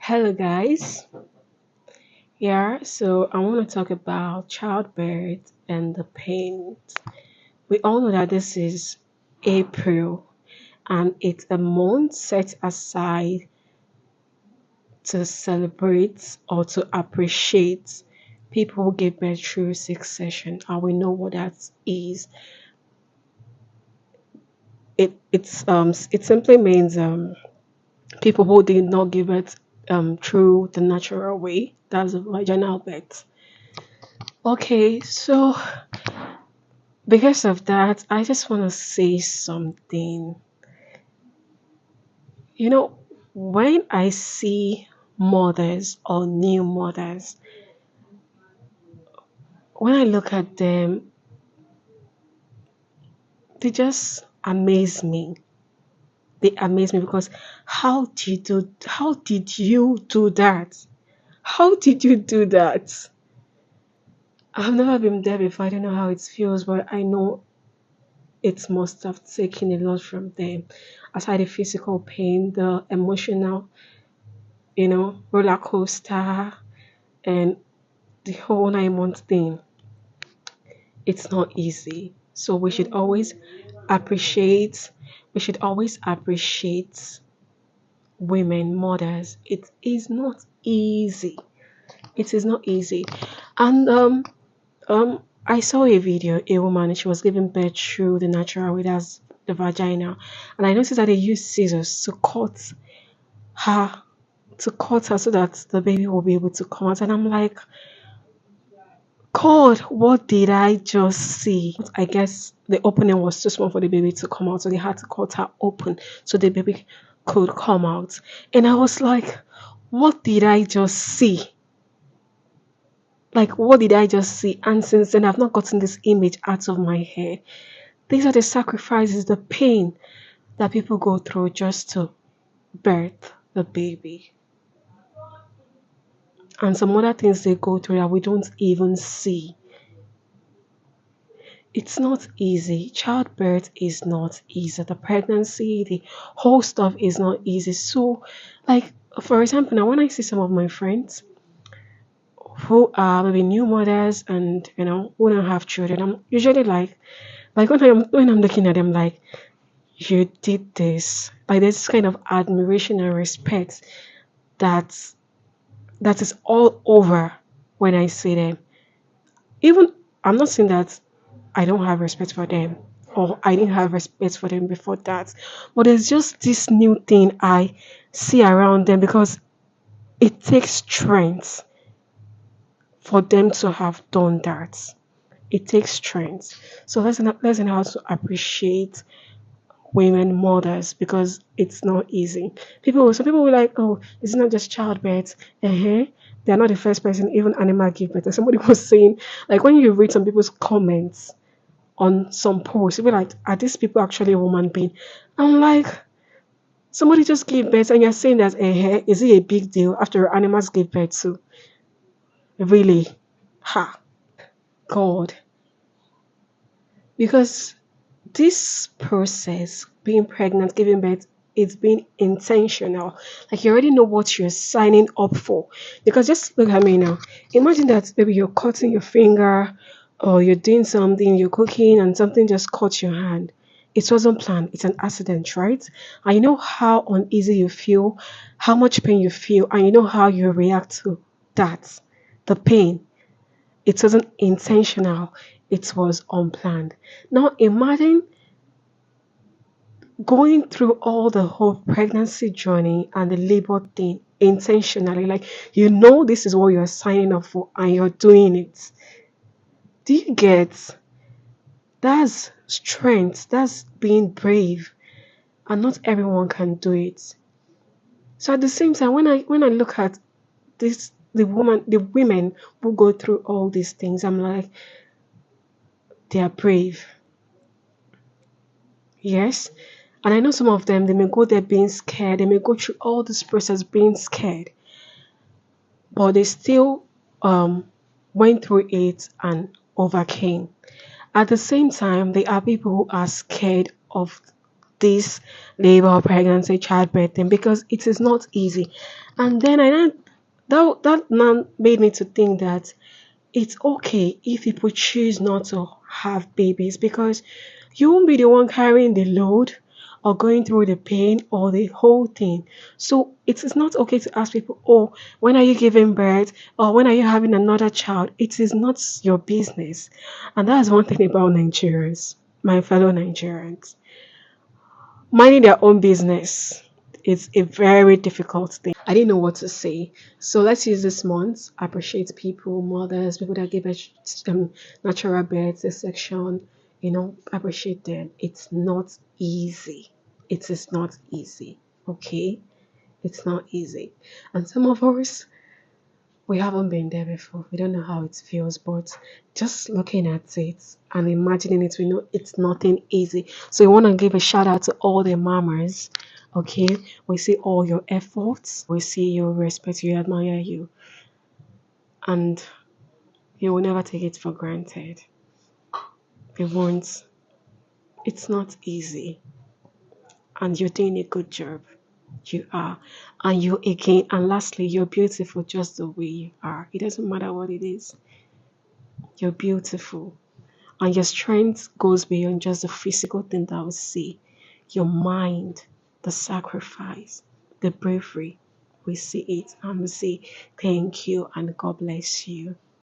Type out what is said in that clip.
Hello, guys. Yeah, so I want to talk about childbirth and the pain. We all know that this is April and it's a month set aside to celebrate or to appreciate people who give birth through C-section. And we know what that is. It simply means people who did not give birth through the natural way. That's a vaginal birth. Okay, so because of that, I just want to say something. You know, when I see mothers or new mothers, when I look at them, they just amaze me. They amaze me because how did you do that? How did you do that? I've never been there before. I don't know how it feels, but I know it must have taken a lot from them. Aside the physical pain, the emotional, roller coaster and the whole 9 month thing. It's not easy. So appreciate, we should always appreciate women, mothers. It is not easy. It is not easy. And I saw a video, a woman, she was giving birth through the natural way, that's the vagina. And I noticed that they used scissors her to cut her so that the baby will be able to come out. And I'm like, God, what did I just see? I guess the opening was too small for the baby to come out, so they had to cut her open so the baby could come out. And I was like, what did I just see? Like, what did I just see? And since then, I've not gotten this image out of my head. These are the sacrifices, the pain that people go through just to birth the baby. And some other things they go through that we don't even see. It's not easy. Childbirth is not easy. The pregnancy, the whole stuff is not easy. So, like, for example, now when I see some of my friends who are maybe new mothers and who don't have children, I'm usually like when I'm looking at them, like, you did this. Like, there's this kind of admiration and respect that that is all over when I see them. Even I'm not saying that I don't have respect for them or I didn't have respect for them before that. But there's just this new thing I see around them because it takes strength for them to have done that. It takes strength. So let's learn how to appreciate women mothers because it's not easy. Some people will like, oh, it's not just childbirth. They're not the first person, even animal give birth. And somebody was saying, like when you read some people's comments on some posts. You'll be like, are these people actually a human being? I'm like, somebody just gave birth and you're saying that, is it a big deal after animals gave birth too? Really? Ha, God. Because this process, being pregnant, giving birth, it's being intentional. Like you already know what you're signing up for. Because just look at me now. Imagine that maybe you're cutting your finger or you're doing something, you're cooking and something just cuts your hand. It wasn't planned. It's an accident, right? And you know how uneasy you feel, how much pain you feel, and you know how you react to that. The pain. It wasn't intentional. It was unplanned. Now imagine going through all the whole pregnancy journey and the labor thing intentionally, like this is what you're signing up for and you're doing it. Do you get? That's strength, that's being brave, and not everyone can do it. So at the same time, when I look at the women who go through all these things, I'm like, they are brave. Yes. And I know some of them, they may go there being scared, they may go through all this process being scared, but they still um, went through it and overcame. At the same time, there are people who are scared of this labor or pregnancy, childbirth thing, because it is not easy. And then I don't that now made me to think that it's okay if people choose not to have babies, because you won't be the one carrying the load or going through the pain or the whole thing. So it is not okay to ask people, oh, when are you giving birth or when are you having another child? It is not your business. And that's one thing about Nigerians, my fellow Nigerians. Minding their own business is a very difficult thing. I didn't know what to say. So let's use this month. Appreciate people, mothers, people that give us natural birth, a section, appreciate them. It's not easy. It is not easy. Okay? It's not easy. And some of us, we haven't been there before. We don't know how it feels, but just looking at it and imagining it, we know it's nothing easy. So we want to give a shout out to all the mamas. Okay, we see all your efforts. We see you, respect you, admire you, and you will never take it for granted. We won't. It's not easy, and you're doing a good job. You are, and you again, and lastly, you're beautiful just the way you are. It doesn't matter what it is. You're beautiful. And your strength goes beyond just the physical thing that we see. Your mind, the sacrifice, the bravery. We see it and we say, thank you and God bless you.